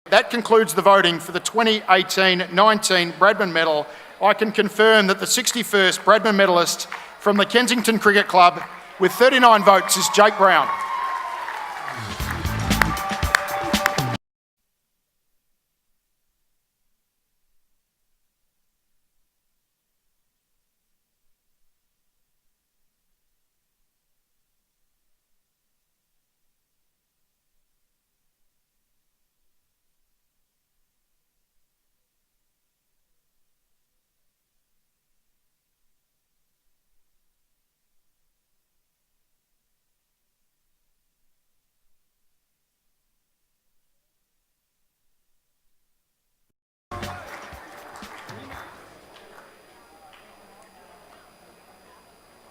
That concludes the voting for the 2018-19 Bradman Medal. I can confirm that the 61st Bradman medalist from the Kensington Cricket Club with 39 votes is Jake Brown.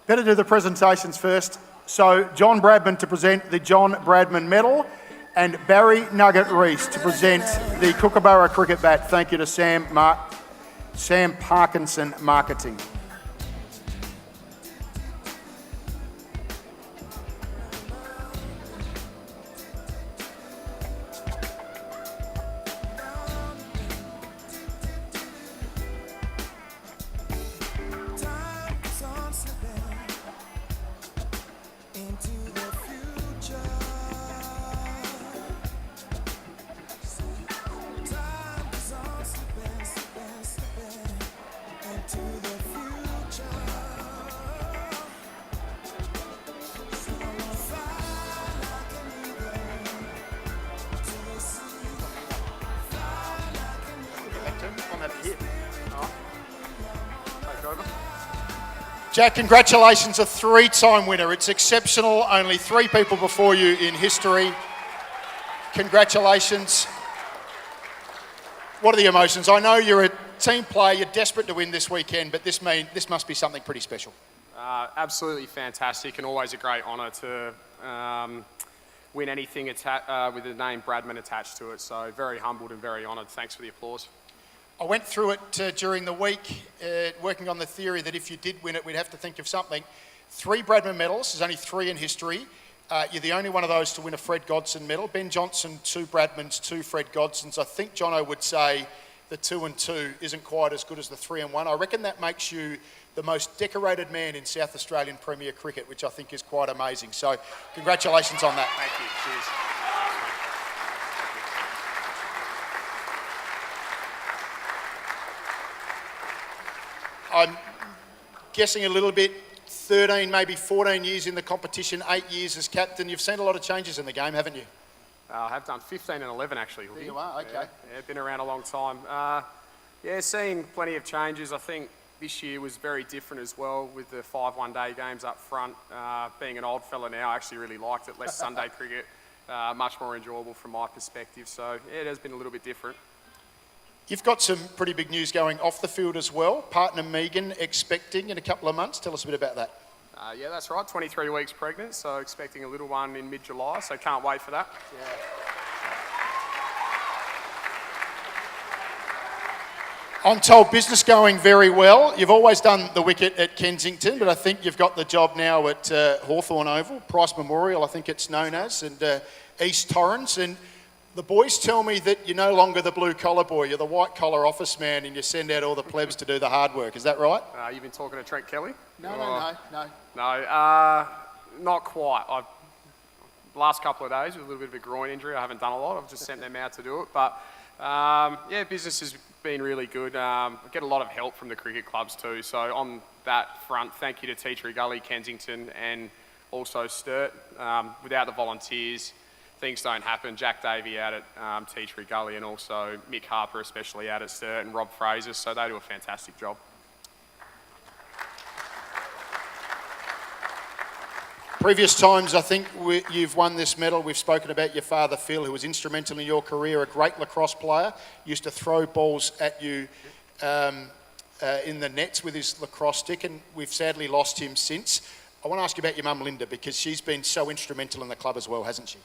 Better do the presentations first. So John Bradman to present the John Bradman Medal and Barry Nugget Rees to present the Kookaburra Cricket Bat. Thank you to Sam Parkinson Marketing. Jack, congratulations, a three-time winner. It's exceptional, only three people before you in history. Congratulations. What are the emotions? I know you're a team player, you're desperate to win this weekend, but this must be something pretty special. Absolutely fantastic, and always a great honour to win anything with the name Bradman attached to it. So very humbled and very honoured. Thanks for the applause. I went through it during the week, working on the theory that if you did win it, we'd have to think of something. 3 Bradman medals, there's only 3 in history. You're the only one of those to win a Fred Godson medal. Ben Johnson, 2 Bradmans, 2 Fred Godsons. I think Jono would say the 2 and 2 isn't quite as good as the 3 and 1. I reckon that makes you the most decorated man in South Australian Premier Cricket, which I think is quite amazing. So congratulations on that. Thank you. Cheers. I'm guessing a little bit, 13, maybe 14 years in the competition, 8 years as captain. You've seen a lot of changes in the game, haven't you? I have done 15 and 11 actually. There you are, okay. Yeah, been around a long time. Seeing plenty of changes. I think this year was very different as well with the 5 one-day games up front. Being an old fella now, I actually really liked it. Less Sunday cricket, much more enjoyable from my perspective. So yeah, it has been a little bit different. You've got some pretty big news going off the field as well. Partner Megan expecting in a couple of months. Tell us a bit about that. Yeah, that's right. 23 weeks pregnant, so expecting a little one in mid-July, so can't wait for that. Yeah. I'm told business going very well. You've always done the wicket at Kensington, but I think you've got the job now at Hawthorn Oval, Price Memorial, I think it's known as, and East Torrens. And the boys tell me that you're no longer the blue-collar boy, you're the white-collar office man and you send out all the plebs to do the hard work. Is that right? You've been talking to Trent Kelly? No. No, not quite. The last couple of days with a little bit of a groin injury, I haven't done a lot. I've just sent them out to do it. But business has been really good. I get a lot of help from the cricket clubs too. So on that front, thank you to Tea Tree Gully, Kensington and also Sturt. Without the volunteers, things don't happen. Jack Davey out at Tea Tree Gully and also Mick Harper especially out at Sturt and Rob Fraser, so they do a fantastic job. Previous times I think you've won this medal, we've spoken about your father Phil, who was instrumental in your career, a great lacrosse player, used to throw balls at you in the nets with his lacrosse stick, and we've sadly lost him since. I want to ask you about your mum Linda, because she's been so instrumental in the club as well, hasn't she?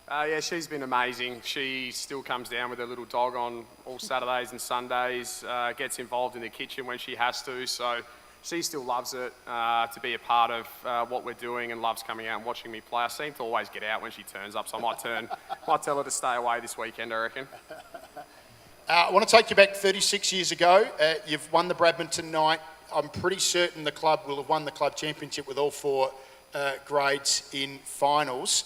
Yeah, she's been amazing. She still comes down with her little dog on all Saturdays and Sundays, gets involved in the kitchen when she has to, so she still loves it to be a part of what we're doing and loves coming out and watching me play. I seem to always get out when she turns up, so I might tell her to stay away this weekend, I reckon. I want to take you back 36 years ago. You've won the Bradman night. I'm pretty certain the club will have won the club championship with all 4 grades in finals.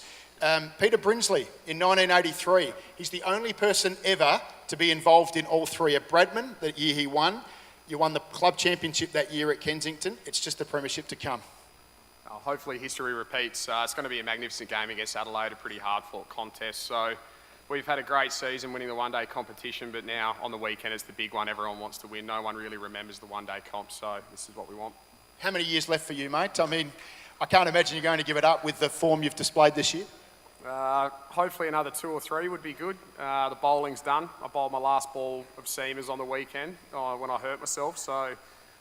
Peter Brinsley in 1983. He's the only person ever to be involved in all 3 at Bradman, the year he won. You won the club championship that year at Kensington. It's just a premiership to come. Hopefully history repeats. It's going to be a magnificent game against Adelaide, a pretty hard-fought contest. So we've had a great season winning the one-day competition, but now on the weekend it's the big one everyone wants to win. No one really remembers the one-day comp, so this is what we want. How many years left for you, mate? I mean, I can't imagine you're going to give it up with the form you've displayed this year. Hopefully another 2 or 3 would be good. The bowling's done. I bowled my last ball of seamers on the weekend when I hurt myself, so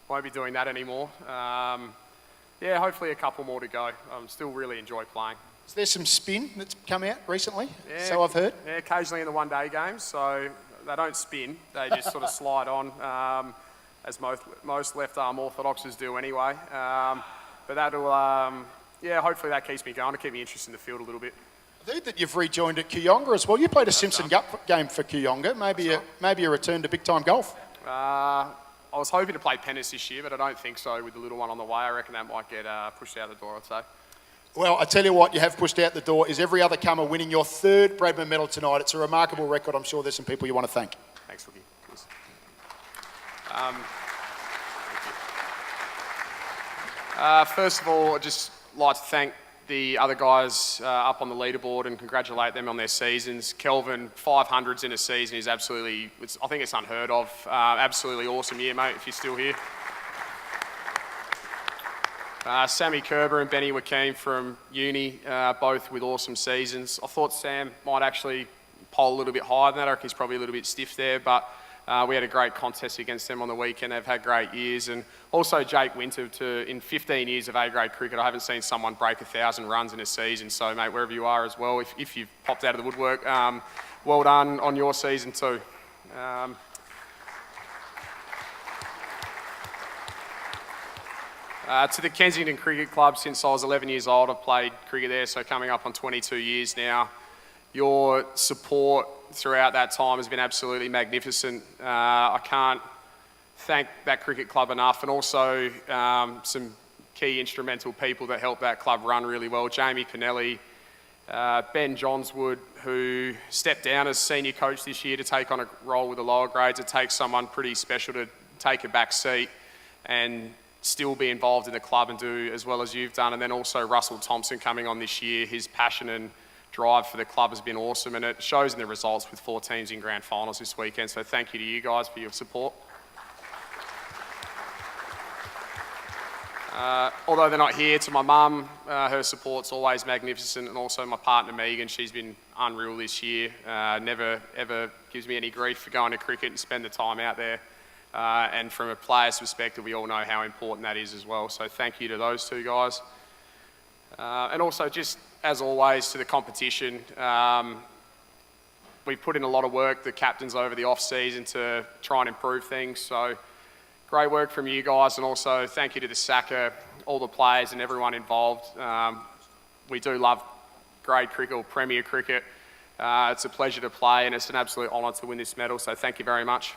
won't be doing that anymore. Yeah, hopefully a couple more to go. Still really enjoy playing. Is there some spin that's come out recently? Yeah, so I've heard. Yeah, occasionally in the one-day games. So they don't spin; they just sort of slide on, as most left-arm orthodoxes do anyway. But that'll, yeah, hopefully that keeps me going to keep me interested in the field a little bit. I've heard that you've rejoined at Kooyonga as well. You played a Simpson Cup game for Kooyonga. Maybe a return to big-time golf. I was hoping to play tennis this year, but I don't think so with the little one on the way. I reckon that might get pushed out the door, I'd say. Well, I tell you what, you have pushed out the door is every other comer winning your 3rd Bradman medal tonight. It's a remarkable record. I'm sure there's some people you want to thank. Thanks, Rookie. Cheers. First of all, I'd just like to thank the other guys up on the leaderboard and congratulate them on their seasons. Kelvin, 500s in a season is absolutely, I think it's unheard of. Absolutely awesome year, mate, if you're still here. Sammy Kerber and Benny Wakeem from uni, both with awesome seasons. I thought Sam might actually poll a little bit higher than that. I reckon he's probably a little bit stiff there, but we had a great contest against them on the weekend. They've had great years. And also Jake Winter, in 15 years of A-grade cricket, I haven't seen someone break 1,000 runs in a season. So, mate, wherever you are as well, if you've popped out of the woodwork, well done on your season too. To the Kensington Cricket Club, since I was 11 years old, I've played cricket there, so coming up on 22 years now. Your support throughout that time has been absolutely magnificent. I can't thank that cricket club enough, and also some key instrumental people that helped that club run really well. Jamie Pinelli, Ben Johnswood, who stepped down as senior coach this year to take on a role with the lower grades. It takes someone pretty special to take a back seat and still be involved in the club and do as well as you've done. And then also Russell Thompson coming on this year. His passion and drive for the club has been awesome, and it shows in the results with 4 teams in grand finals this weekend. So thank you to you guys for your support. Although they're not here, to my mum, her support's always magnificent, and also my partner Megan, she's been unreal this year. Never ever gives me any grief for going to cricket and spend the time out there. And from a player's perspective, we all know how important that is as well. So thank you to those 2 guys. And also, just as always, to the competition. We've put in a lot of work, the captains, over the off-season to try and improve things. So great work from you guys, and also thank you to the SACA, all the players and everyone involved. We do love grade cricket or premier cricket. It's a pleasure to play, and it's an absolute honour to win this medal, so thank you very much.